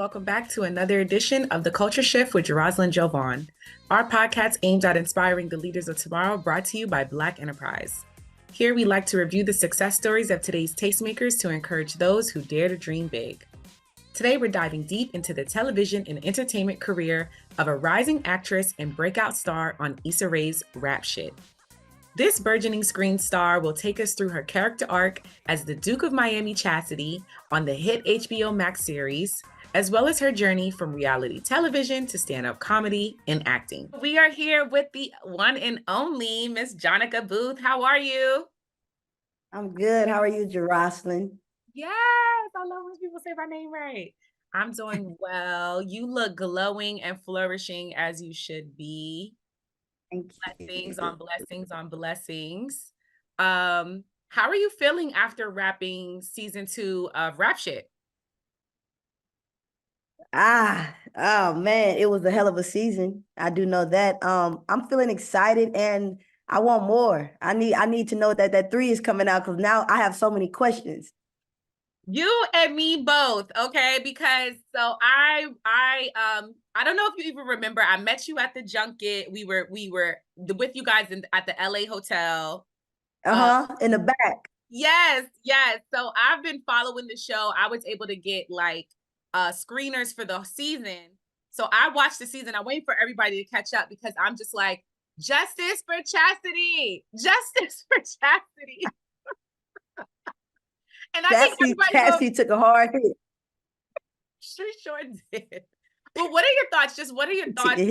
welcome back to another edition of The Culture Shift with Jeroslyn Jovan. Our podcast aims at inspiring the leaders of tomorrow, brought to you by Black Enterprise. Here we like to review the success stories of today's tastemakers to encourage those who dare to dream big. Today we're diving deep into the television and entertainment career of a rising actress and breakout star on Issa Rae's Rap Shit. This burgeoning screen star will take us through her character arc as the Duke of Miami Chastity on the hit HBO Max series, as well as her journey from reality television to stand-up comedy and acting. We are here with the one and only Miss Jonica Booth. How are you? I'm good. How are you, Jeroslyn? Yes, I love when people say my name right. I'm doing well. You look glowing and flourishing as you should be. Thank Blessings you. on blessings on blessings. How are you feeling after wrapping season 2 of Rap Shit? Oh man, it was a hell of a season. I do know that. I'm feeling excited and I want more. I need to know that 3 is coming out because now I have so many questions. You and me both, okay? Because so I don't know if you even remember. I met you at the junket. We were with you guys at the LA hotel. In the back. Yes. So I've been following the show. I was able to get like screeners for the season. So I watched the season. I wait for everybody to catch up because I'm just like, justice for Chastity. Justice for Chastity. And I think Chastity took a hard hit. She sure did. But what are your thoughts? Just what are your thoughts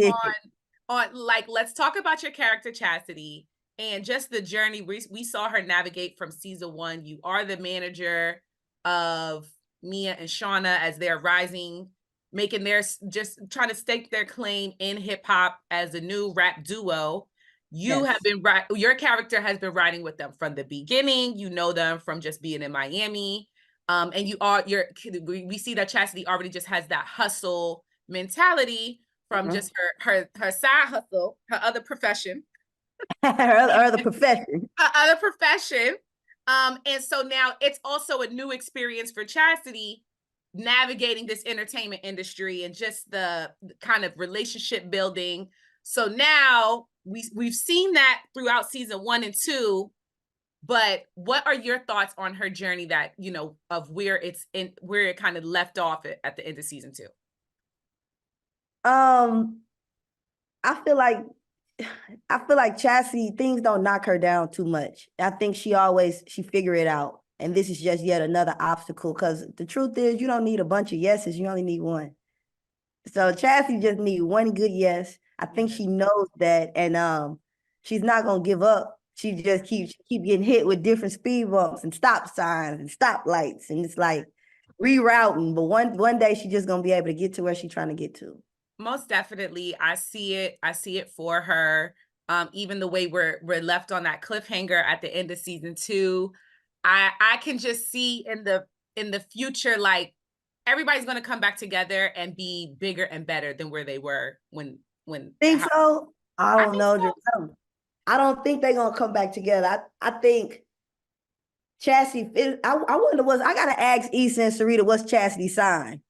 on like, let's talk about your character Chastity and just the journey we saw her navigate from season 1. You are the manager of Mia and Shauna as they're rising, making their, just trying to stake their claim in hip hop as a new rap duo. You have been, your character has been riding with them from the beginning. You know them from just being in Miami. And we see that Chastity already just has that hustle mentality from just her side hustle, her other profession. her other profession. Her other profession. And so now it's also a new experience for Chastity navigating this entertainment industry and just the kind of relationship building. So now we've seen that throughout season 1 and 2, but what are your thoughts on her journey that, you know, of where it kind of left off at the end of season 2? I feel like Chastity, things don't knock her down too much. I think she figure it out. And this is just yet another obstacle because the truth is you don't need a bunch of yeses. You only need one. So Chastity just needs one good yes. I think she knows that. And she's not going to give up. She just keep getting hit with different speed bumps and stop signs and stoplights. And it's like rerouting. But one day she's just going to be able to get to where she's trying to get to. Most definitely. I see it for her. Even the way we're left on that cliffhanger at the end of season 2, I can just see in the future, like everybody's going to come back together and be bigger and better than where they were when. Think so? I don't know. So. I don't think they're going to come back together. I think Chastity, I wonder I got to ask Issa and Sarita, what's Chastity's sign?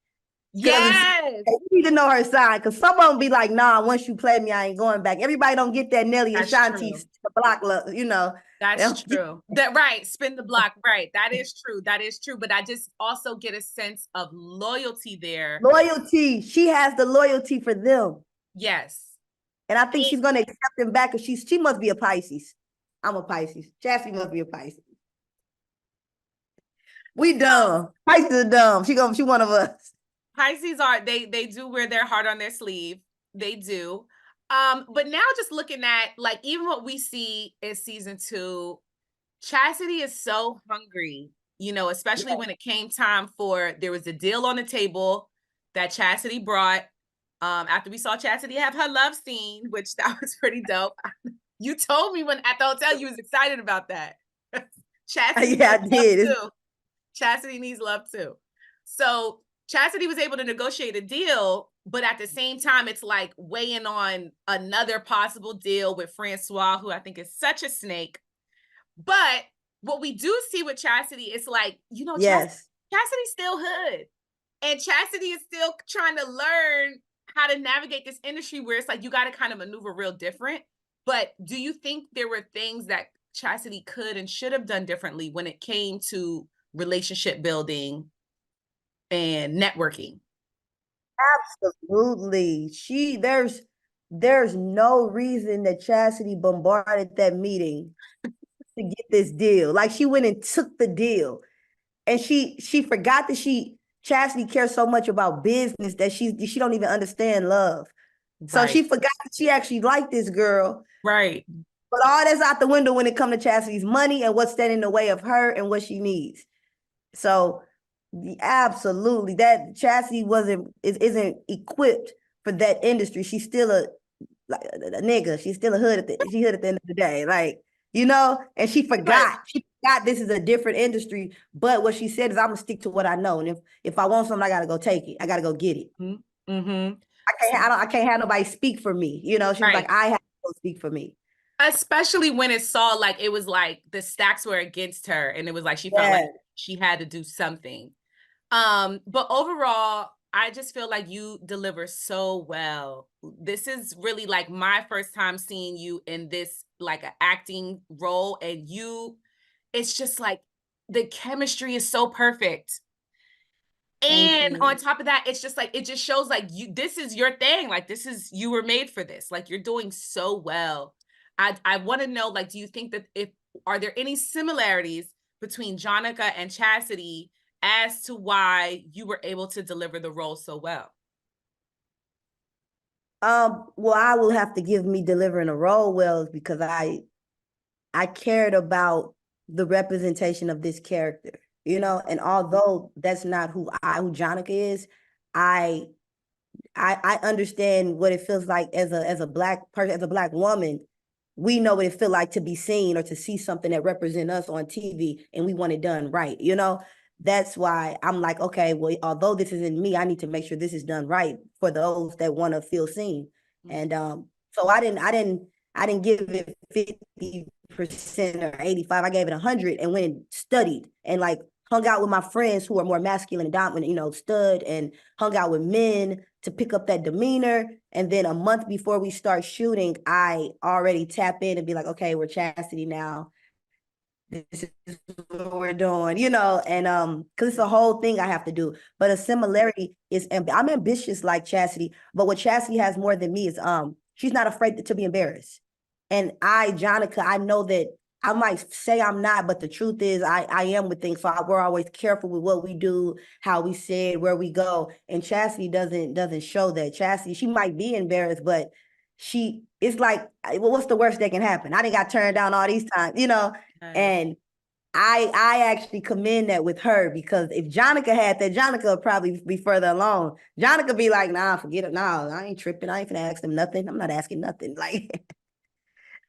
Yes. You need to know her sign because some of them be like, nah, once you play me, I ain't going back. Everybody don't get that Nelly and Shanti block, you know. That's true. Right. Spin the block. Right. That is true. But I just also get a sense of loyalty there. Loyalty. She has the loyalty for them. Yes. And I think she's going to accept them back because she must be a Pisces. I'm a Pisces. Chastity must be a Pisces. We dumb. Pisces are dumb. She one of us. Pisces are, they do wear their heart on their sleeve. They do. But now just looking at like even what we see in season 2, Chastity is so hungry, you know, especially when it came time there was a deal on the table that Chastity brought. After we saw Chastity have her love scene, which that was pretty dope. You told me at the hotel you was excited about that. Chastity, I did. Too. Chastity needs love too. So Chastity was able to negotiate a deal, but at the same time, it's like weighing on another possible deal with Francois, who I think is such a snake. But what we do see with Chastity is like, you know, yes. Chastity's still hood. And Chastity is still trying to learn how to navigate this industry where it's like you got to kind of maneuver real different. But do you think there were things that Chastity could and should have done differently when it came to relationship building and networking? Absolutely. There's no reason that Chastity bombarded that meeting to get this deal. Like she went and took the deal. And she forgot that Chastity cares so much about business that she don't even understand love. So she Right. forgot that she actually liked this girl. Right. But all that's out the window when it comes to Chastity's money and what's standing in the way of her and what she needs. So absolutely, that Chastity isn't equipped for that industry. She's still a nigga. She's still a hood she hood at the end of the day. Like, and she Right. forgot. She forgot this is a different industry. But what she said is I'm gonna stick to what I know. And if I want something, I gotta go take it. I gotta go get it. Mm-hmm. I can't have nobody speak for me. She was Right. like, I have to go speak for me. Especially when it saw like it was like the stacks were against her and it was like she felt like Yeah. she had to do something. But overall, I just feel like you deliver so well. This is really like my first time seeing you in this like an acting role, and it's just like the chemistry is so perfect. Thank And on you. top of that, it's just like it just shows like this is your thing. Like you were made for this. Like you're doing so well. I want to know, like, do you think that if are there any similarities between Jonica and Chastity as to why you were able to deliver the role so well? Well, I will have to give me delivering a role well because I cared about the representation of this character, and although that's not who Jonica is, I I understand what it feels like as a black person, as a black woman. We know what it feels like to be seen or to see something that represents us on TV, and we want it done right. That's why I'm like, okay, well, although this isn't me, I need to make sure this is done right for those that want to feel seen. And so I didn't give it 50% or 85. I gave it 100 and went and studied and like hung out with my friends who are more masculine and dominant, stud and hung out with men to pick up that demeanor. And then a month before we start shooting, I already tap in and be like, okay, we're Chastity now. This is what we're doing, and because it's a whole thing I have to do. But a similarity is I'm ambitious like Chastity, but what Chastity has more than me is she's not afraid to be embarrassed. And Jonica, I know that I might say I'm not, but the truth is I am with things. So we're always careful with what we do, how we say it, where we go. And Chastity doesn't show that. Chastity, she might be embarrassed, but it's like, well, what's the worst that can happen? I didn't got turned down all these times, Yes. and I actually commend that with her because if Jonica had that, Jonica would probably be further along. Jonica be like, nah, forget it. Nah, I ain't tripping. I ain't gonna ask them nothing. I'm not asking nothing. Like,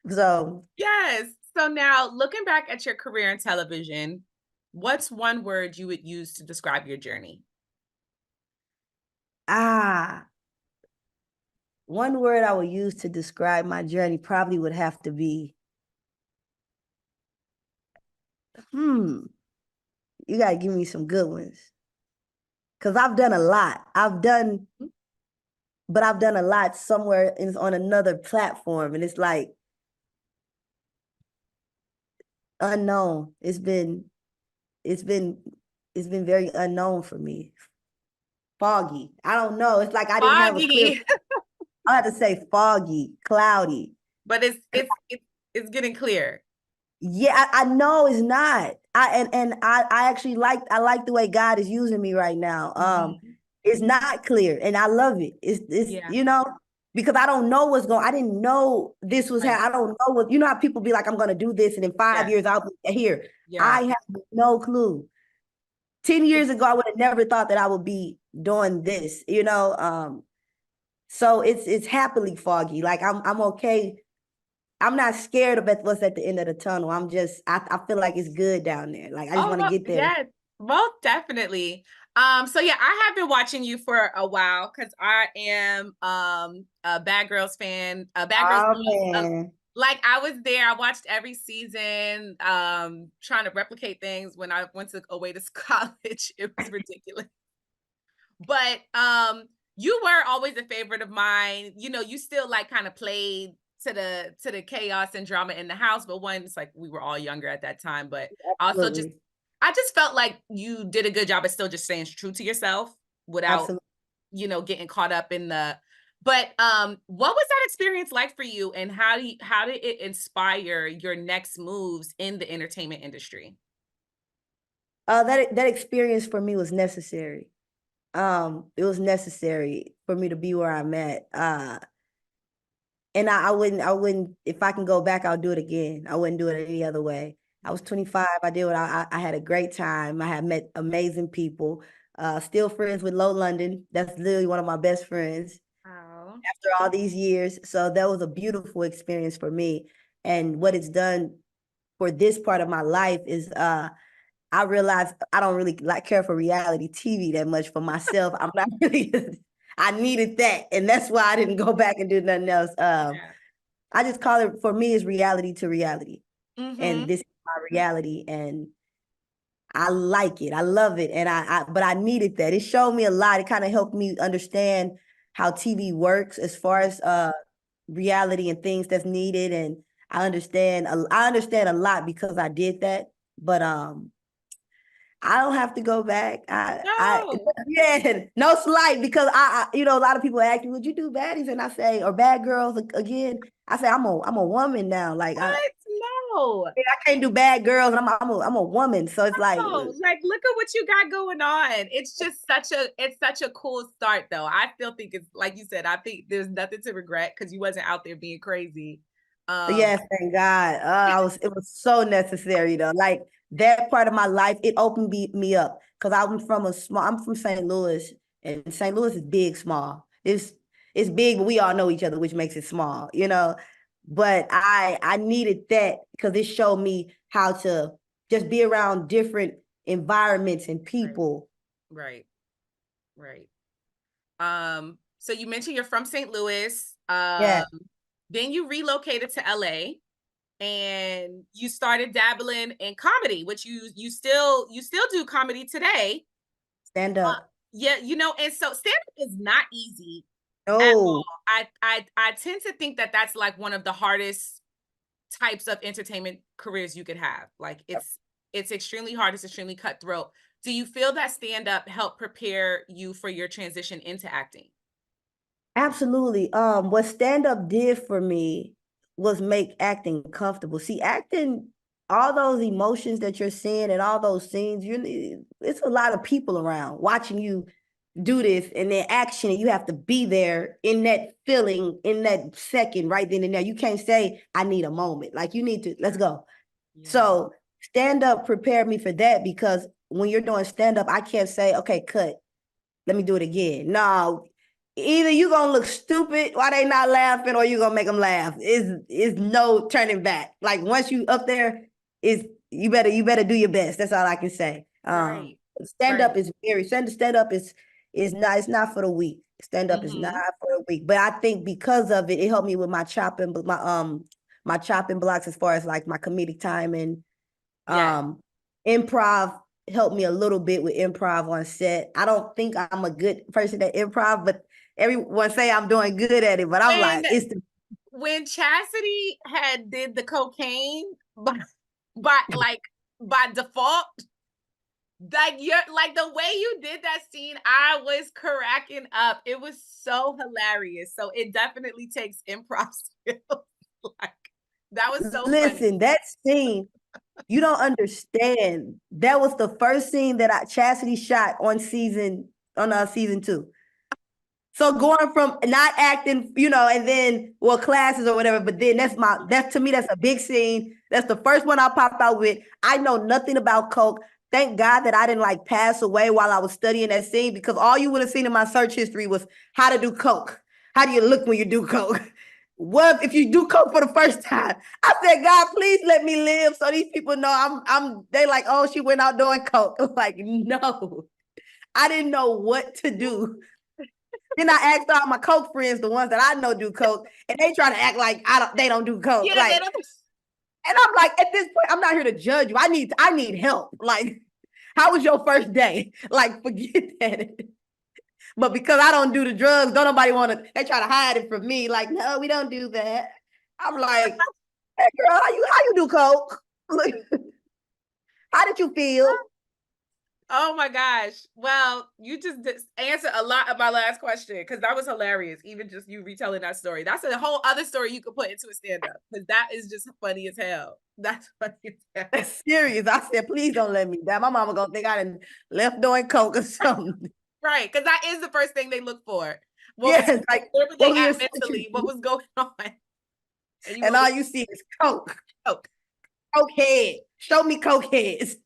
so Yes. So now looking back at your career in television, what's one word you would use to describe your journey? ah, one word I would use to describe my journey probably would have to be, you gotta give me some good ones. Cause I've done a lot. But I've done a lot somewhere on another platform. And it's like unknown. It's been it's been very unknown for me. Foggy. I don't know. It's like I didn't have a clear. Foggy, I had to say foggy, cloudy. but it's getting clear. Yeah, I know it's not. I actually like the way God is using me right now. Mhm. It's not clear, and I love it. It's Yeah. because I don't know what's going. I didn't know this was how. Right. I don't know what how people be like. I'm going to do this, and in Yeah. 5 years I'll be here. Yeah. I have no clue. 10 years ago, I would have never thought that I would be doing this. So it's happily foggy. Like I'm okay. I'm not scared of what's at the end of the tunnel. I feel like it's good down there. Like I just Oh, want to well, get there. yeah, most definitely. So yeah, I have been watching you for a while because I am a Bad Girls fan. Bad Girls Oh Love. man. Like I was there, I watched every season, trying to replicate things when I went away to college. It was ridiculous. But you were always a favorite of mine. You know, you still like kind of played to the chaos and drama in the house, but one, it's like we were all younger at that time. But also just Absolutely. I just felt like you did a good job of still just staying true to yourself without, Absolutely. you know, getting caught up in the. But what was that experience like for you, and how did it inspire your next moves in the entertainment industry? That experience for me was necessary. It was necessary for me to be where I'm at. And I wouldn't, if I can go back, I'll do it again. I wouldn't do it any other way. I was 25. I did what I had a great time. I had met amazing people. Still friends with Low London. That's literally one of my best friends Oh, after all these years. So that was a beautiful experience for me. And what it's done for this part of my life is I realized I don't really like care for reality TV that much for myself. I'm not really I needed that. And that's why I didn't go back and do nothing else. yeah. I just call it, for me, it's reality to reality. And Mm-hmm. this is my reality. And I like it. I love it. And but I needed that. It showed me a lot. It kind of helped me understand how TV works as far as reality and things that's needed. And I understand a lot because I did that. But I don't have to go back. No. Yeah, no slight, because you know, a lot of people ask me, would you do baddies? And I say, or bad girls again. I say, I'm a woman now. Like What? No. I can't do bad girls, and I'm a woman. So it's like, Oh, like look at what you got going on. It's such a cool start though. I still think it's like you said, I think there's nothing to regret because you wasn't out there being crazy. Um, yes, thank God. It was so necessary though. Like that part of my life, it opened me up because I'm from St. Louis, and St. Louis is big, small. It's big, but we all know each other, which makes it small, you know. But I needed that because it showed me how to just be around different environments and right, people. right, right. So you mentioned you're from St. Louis. Yeah, Then you relocated to LA and you started dabbling in comedy, which you still do comedy today. stand Uh, up. yeah, you know, and so stand-up is not easy at all. No, I tend to think that that's like one of the hardest types of entertainment careers you could have. Like it's extremely hard, it's extremely cutthroat. Do you feel that stand-up helped prepare you for your transition into acting? absolutely. What stand up did for me was make acting comfortable. See, acting, all those emotions that you're seeing and all those scenes, it's a lot of people around watching you do this, and then action, and you have to be there in that feeling, in that second, right then and there. You can't say, I need a moment. Like you need to, let's go. Yeah. So stand up prepared me for that, because when you're doing stand up, I can't say, okay, cut, let me do it again. No, either you gonna look stupid why they not laughing, or you gonna make them laugh. Is no turning back. Like once you up there, is you better do your best. That's all I can say. Right. Stand up Right. is very stand up is not, it's not for the weak. Stand up is not Mhm. for the weak. But I think because of it, it helped me with my chopping blocks as far as like my comedic timing. Yes. Improv helped me a little bit with improv on set. I don't think I'm a good person at improv, but everyone say I'm doing good at it. But I'm When like, it's the when Chastity had did the cocaine by like by default, like you're like the way you did that scene, I was cracking up. It was so hilarious. So it definitely takes improv skills. Like that was so funny. listen, that scene, you don't understand. That was the first scene that Chastity shot on season 2. So going from not acting, you know, and then well classes or whatever, but then that's to me that's a big scene. That's the first one I popped out with. I know nothing about coke. Thank God that I didn't like pass away while I was studying that scene, because all you would have seen in my search history was how to do coke. How do you look when you do coke? What if you do coke for the first time? I said, God, please let me live so these people know they like, oh, she went out doing coke. I'm like, no, I didn't know what to do. Then I asked all my coke friends, the ones that I know do coke, and they try to act like they don't do coke. Yeah, they Like, don't. and I'm like, at this point, I'm not here to judge you. I need help. Like, how was your first day? Like, forget that. But because I don't do the drugs, don't nobody want to, they try to hide it from me. Like, no, we don't do that. I'm like, hey girl, how you do coke? How did you feel? Oh my gosh. Well, you just answered a lot of my last question because that was hilarious. Even just you retelling that story. That's a whole other story you could put into a stand-up because that is just funny as hell. That's funny as hell. That's serious. I said, please don't let me die. My mama gonna think I done left doing coke or something. Right, because that is the first thing they look for. Yes, like Where were what they were your at mentally? What was going on? and all you see is coke. Coke. Coke head. Show me coke heads.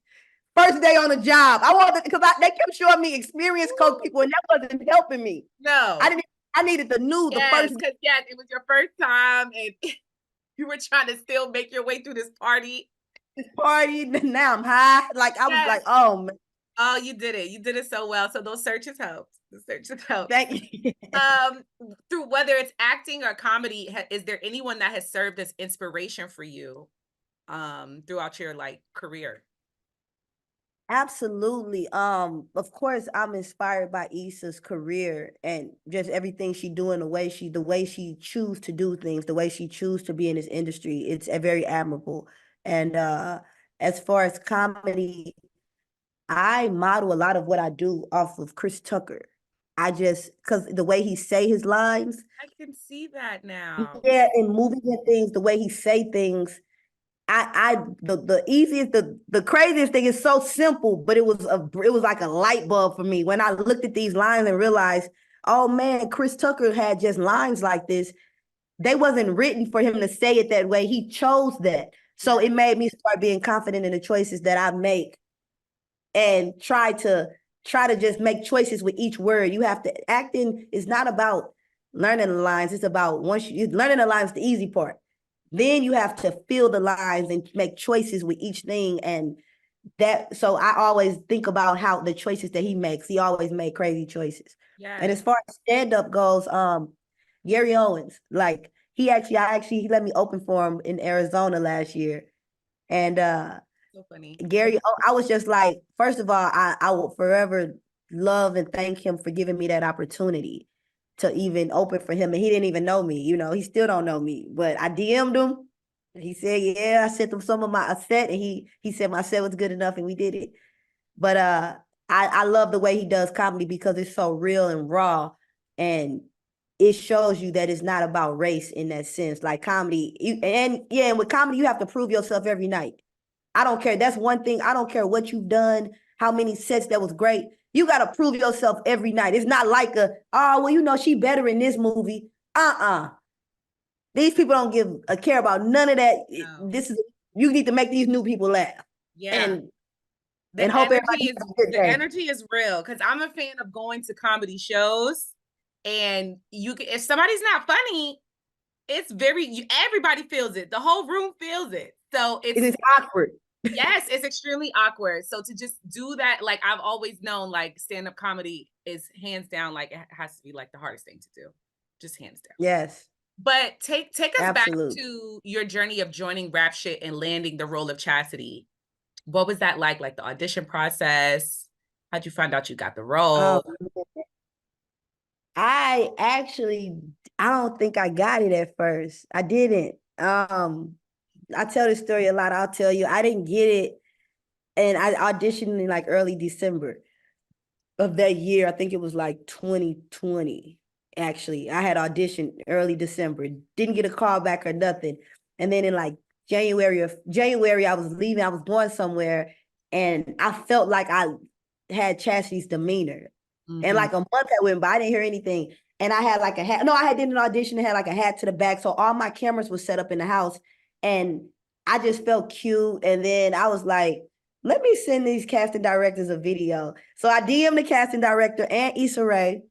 First day on the job. I wanted because they kept showing me experienced coke people, and that wasn't helping me. No. I needed the new, the Yes, first. because yes, it was your first time and you were trying to still make your way through this party. Party. Now I'm high. Like I was Yes. like, oh man. Oh, you did it. You did it so well. So those searches helped. The searches helped. Thank you. Through whether it's acting or comedy, is there anyone that has served as inspiration for you throughout your like career? Absolutely. Of course, I'm inspired by Issa's career and just everything she doing, the way she choose to do things, the way she choose to be in this industry. It's very admirable. And as far as comedy, I model a lot of what I do off of Chris Tucker. I just because the way he say his lines, I can see that now. yeah, in movies and things, the way he say things, the easiest, the craziest thing is so simple, but it was like a light bulb for me when I looked at these lines and realized, oh man, Chris Tucker had just lines like this. They wasn't written for him to say it that way. He chose that. So it made me start being confident in the choices that I make and try to just make choices with each word. You have to acting is not about learning the lines. It's about once you learning the lines, the easy part. Then you have to feel the lines and make choices with each thing. And that, so I always think about how the choices that he makes. He always made crazy choices. Yeah. And as far as stand-up goes, Gary Owens, like he let me open for him in Arizona last year. And so funny. Gary, I was just like, first of all, I will forever love and thank him for giving me that opportunity to even open for him. And he didn't even know me, he still don't know me. But I DM'd him. He said, yeah, I sent him some of my set, and he said my set was good enough, and we did it. But I love the way he does comedy because it's so real and raw, and it shows you that it's not about race in that sense. Like comedy, and with comedy, you have to prove yourself every night. I don't care. That's one thing. I don't care what you've done, how many sets that was great. You got to prove yourself every night. It's not like she better in this movie. These people don't give a care about none of that. No. You need to make these new people laugh. Yeah. And hope everybody has a good day. The energy is real because I'm a fan of going to comedy shows, and if somebody's not funny, it's everybody feels it. The whole room feels it. So it is awkward. Yes, it's extremely awkward. So to just do that, like I've always known, like stand-up comedy is hands down, like it has to be like the hardest thing to do, just hands down. Yes. But take us Absolutely. back to your journey of joining Rap Shit and landing the role of Chastity. What was that like the audition process? How'd you find out you got the role? I don't think I got it at first. I didn't. I tell this story a lot. I'll tell you, I didn't get it. And I auditioned in like early December of that year. I think it was like 2020. Actually, I had auditioned early December. Didn't get a call back or nothing. And then in like January, I was leaving. I was going somewhere, and I felt like I had Chastity's demeanor. Mm-hmm. And like a month had went by, I didn't hear anything. And I had like a hat. No, I did an audition and had like a hat to the back. So all my cameras were set up in the house. And I just felt cute. And then I was like, let me send these casting directors a video. So I DM'd the casting director and Issa Rae.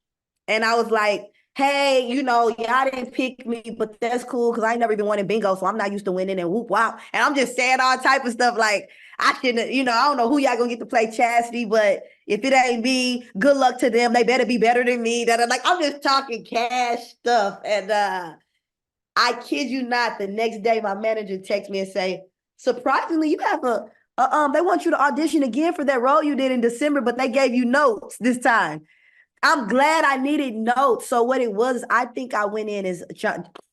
And I was like, hey, y'all didn't pick me, but that's cool because I ain't never even won in bingo, so I'm not used to winning and whoop wow. And I'm just saying all type of stuff like I shouldn't, I don't know who y'all gonna get to play Chastity, but if it ain't me, good luck to them. They better be better than me. Like I'm just talking cash stuff. And I kid you not, the next day my manager texts me and say, surprisingly, you have they want you to audition again for that role you did in December, but they gave you notes this time. I'm glad I needed notes. So what it was, I think I went in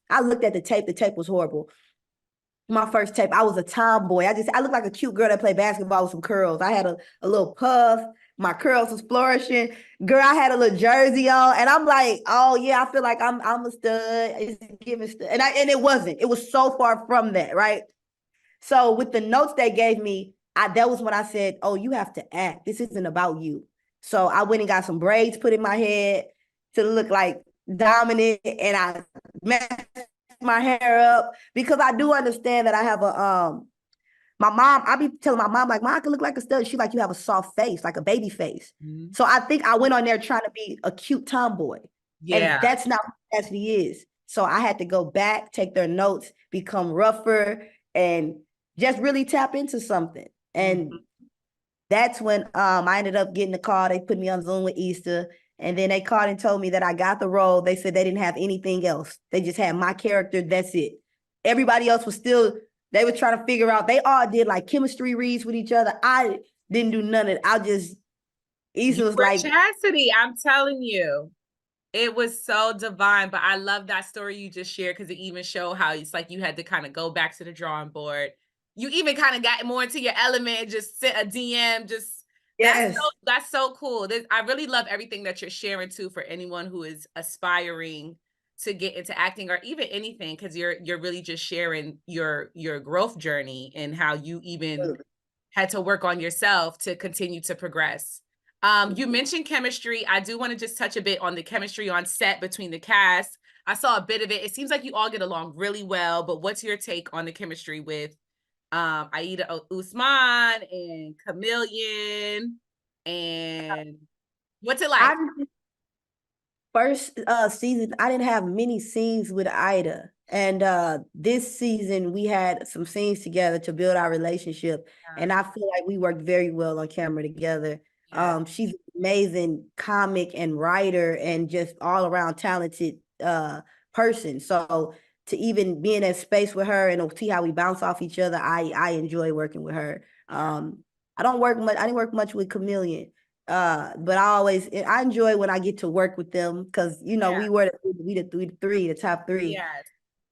I looked at the tape. The tape was horrible. My first tape, I was a tomboy. I looked like a cute girl that played basketball with some curls. I had a little puff. My curls was flourishing. Girl, I had a little jersey on, and I'm like, oh yeah, I feel like I'm a stud. It's giving stud, and it wasn't. It was so far from that, right? So with the notes they gave me, that was when I said, oh, you have to act. This isn't about you. So I went and got some braids put in my head to look like dominant, and I messed my hair up because I do understand that I have my mom, I be telling my mom, like, Mom, I can look like a stud. She's like, you have a soft face, like a baby face. Mm-hmm. So I think I went on there trying to be a cute tomboy. Yeah. And that's not what Chastity is. So I had to go back, take their notes, become rougher, and just really tap into something. And that's when I ended up getting the call. They put me on Zoom with Issa. And then they called and told me that I got the role. They said they didn't have anything else. They just had my character. That's it. Everybody else was still, they were trying to figure out. They all did like chemistry reads with each other. I didn't do none of it. Issa was like. Chastity, I'm telling you. It was so divine, but I love that story you just shared because it even showed how it's like you had to kind of go back to the drawing board. You even kind of got more into your element and just sent a DM. Just yes, that's so cool. I really love everything that you're sharing too for anyone who is aspiring to get into acting or even anything, because you're really just sharing your growth journey and how you even had to work on yourself to continue to progress. You mentioned chemistry. I do want to just touch a bit on the chemistry on set between the cast. I saw a bit of it. It seems like you all get along really well, but what's your take on the chemistry with Aida Usman and Chameleon? And what's it like? First season, I didn't have many scenes with Ida. And this season, we had some scenes together to build our relationship. Yeah. And I feel like we worked very well on camera together. Yeah. She's an amazing comic and writer and just all around talented person. So to even be in that space with her and see how we bounce off each other, I enjoy working with her. I didn't work much with Chameleon. But I enjoy when I get to work with them because we the top three. Yes.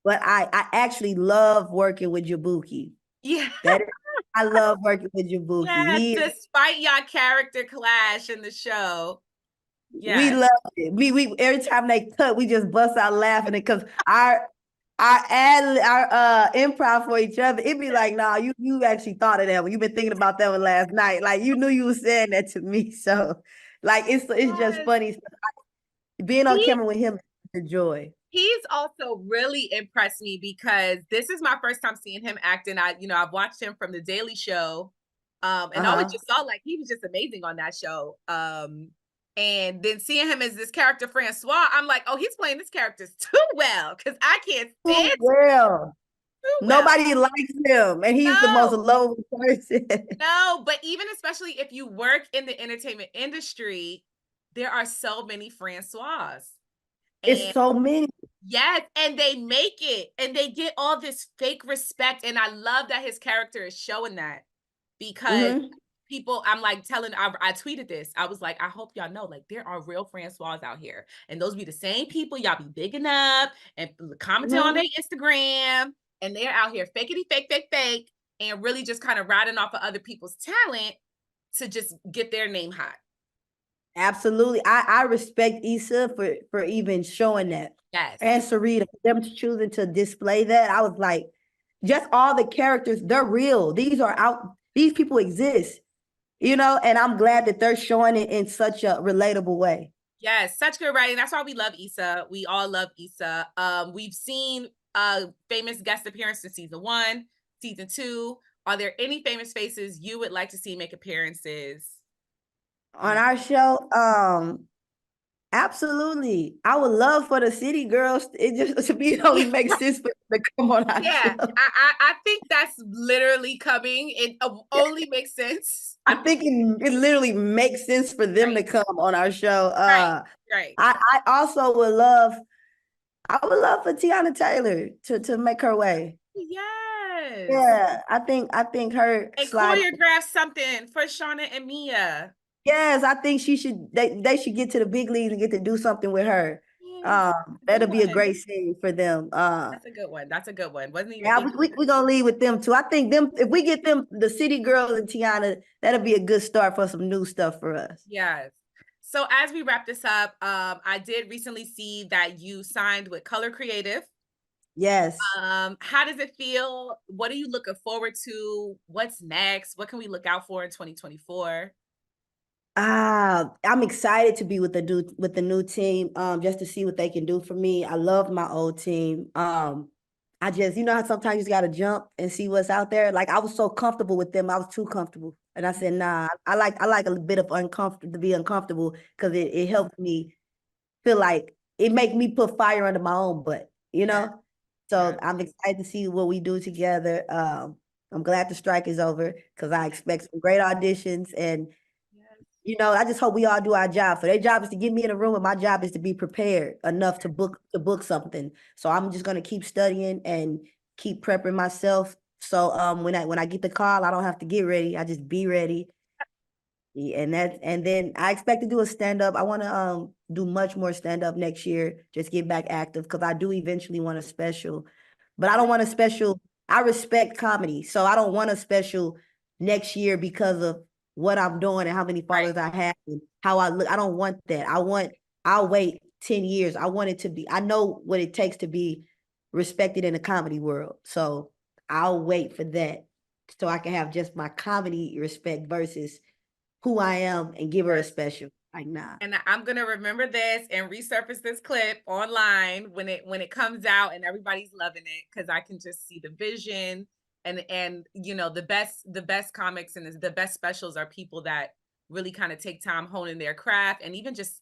But I actually love working with Jabuki. Yeah. I love working with Jabuki. Yes, despite your character clash in the show. Yes. We love it. We every time they cut, we just bust out laughing because our improv for each other, it'd be like, nah, you actually thought of that one. You've been thinking about that one last night. Like you knew you were saying that to me. So like it's just funny. Being on camera with him is a joy. He's also really impressed me because this is my first time seeing him acting. I've watched him from The Daily Show. And I always just saw like he was just amazing on that show. And then seeing him as this character, Francois, I'm like, oh, he's playing this character too well because I can't stand well. Nobody likes him, and he's the most lovable person. No, but even especially if you work in the entertainment industry, there are so many Francois. It's so many. Yes, and they make it, and they get all this fake respect, and I love that his character is showing that because people, I'm like I tweeted this. I was like, I hope y'all know, like, there are real Francois out here, and those be the same people y'all be bigging up and commenting on their Instagram, and they're out here fakety fake, and really just kind of riding off of other people's talent to just get their name hot. Absolutely. I respect Issa for even showing that. Yes. And Sarita, them choosing to display that. I was like, just all the characters, they're real. These people exist, and I'm glad that they're showing it in such a relatable way. Yes, such good writing. That's why we love Issa. We all love Issa. We've seen famous guest appearances in season 1, season 2. Are there any famous faces you would like to see make appearances on our show? Absolutely. I would love for the city girls. It just only makes sense for them to come on our show. I think that's literally coming. It only makes sense. I think it literally makes sense for them to come on our show. Right. I also would love for Tiana Taylor to make her way. Yes. Yeah, I think her and choreograph something for Shauna and Mia. Yes, I think they should get to the big leagues and get to do something with her. Yes, good That'll be a one. great scene for them. That's a good one. That's a good one. Wasn't even Yeah, thinking. we gonna lead with them too. I think them if we get them the City Girls and Tiana, that'll be a good start for some new stuff for us. Yes. So as we wrap this up, I did recently see that you signed with Color Creative. Yes. How does it feel? What are you looking forward to? What's next? What can we look out for in 2024? I'm excited to be with the new team, just to see what they can do for me. I love my old team. I just, you know how sometimes you just gotta jump and see what's out there. Like I was so comfortable with them, I was too comfortable, and I said, nah. I like a bit of uncomfortable to be uncomfortable because it helps me feel like it make me put fire under my own butt, you Yeah, know. So yeah, I'm excited to see what we do together. I'm glad the strike is over because I expect some great auditions and yes, I just hope we all do our job. For their job is to get me in a room, and my job is to be prepared enough to book something. So I'm just gonna keep studying and keep prepping myself. So when I get the call, I don't have to get ready. I just be ready. And then I expect to do a stand up. I want to do much more stand up next year. Just get back active because I do eventually want a special, but I don't want a special. I respect comedy, so I don't want a special next year because of what I'm doing and how many right. followers I have and how I look. I don't want that. I'll wait 10 years. I want it to be. I know what it takes to be respected in the comedy world, so I'll wait for that so I can have just my comedy respect versus who I am and give her a special. Like, nah. And I'm gonna remember this and resurface this clip online when it comes out and everybody's loving it because I can just see the vision and the best comics and the best specials are people that really kind of take time honing their craft and even just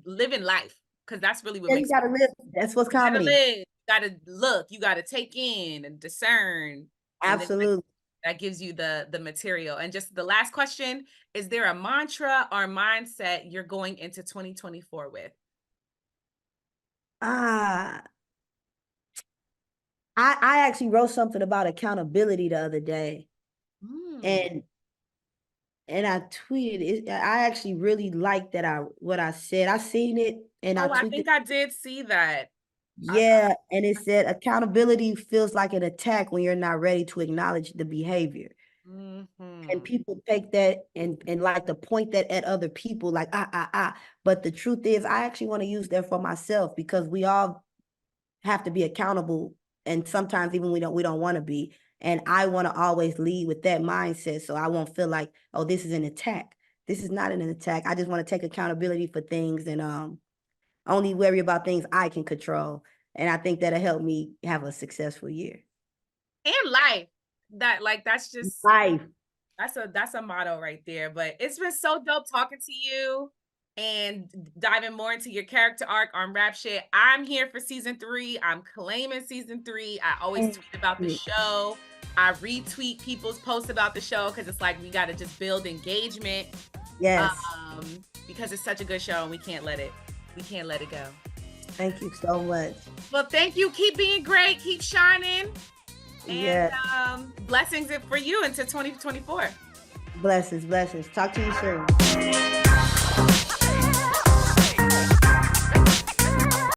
living life because that's really what Yeah, you makes gotta live. That's what's you gotta comedy. live, you gotta look, you gotta take in and discern, and then Absolutely. that gives you the material. And just the last question, is there a mantra or mindset you're going into 2024 with? Ah, I actually wrote something about accountability the other day, Mm. and I tweeted it. I actually really liked that what I said. I seen it and I Oh, I tweeted. think I did see that. I saw Yeah, and it said accountability feels like an attack when you're not ready to acknowledge the behavior. And Mhm. people take that and like to point that at other people like but the truth is I actually want to use that for myself because we all have to be accountable and sometimes even we don't want to be, and I want to always lead with that mindset so I won't feel like, oh, this is an attack. This is not an attack. I just want to take accountability for things and only worry about things I can control, and I think that'll help me have a successful year. And life. That's just Life. that's a motto right there. But it's been so dope talking to you and diving more into your character arc on Rap Shit. I'm here for season 3. I'm claiming season 3. I always Thank tweet about the you. show. I retweet people's posts about the show because it's like we got to just build engagement Yes. because it's such a good show and we can't let it go. Thank you so much. Well, thank you. Keep being great. Keep shining. And Yeah. blessings for you into 2024. Blessings. Talk to you soon.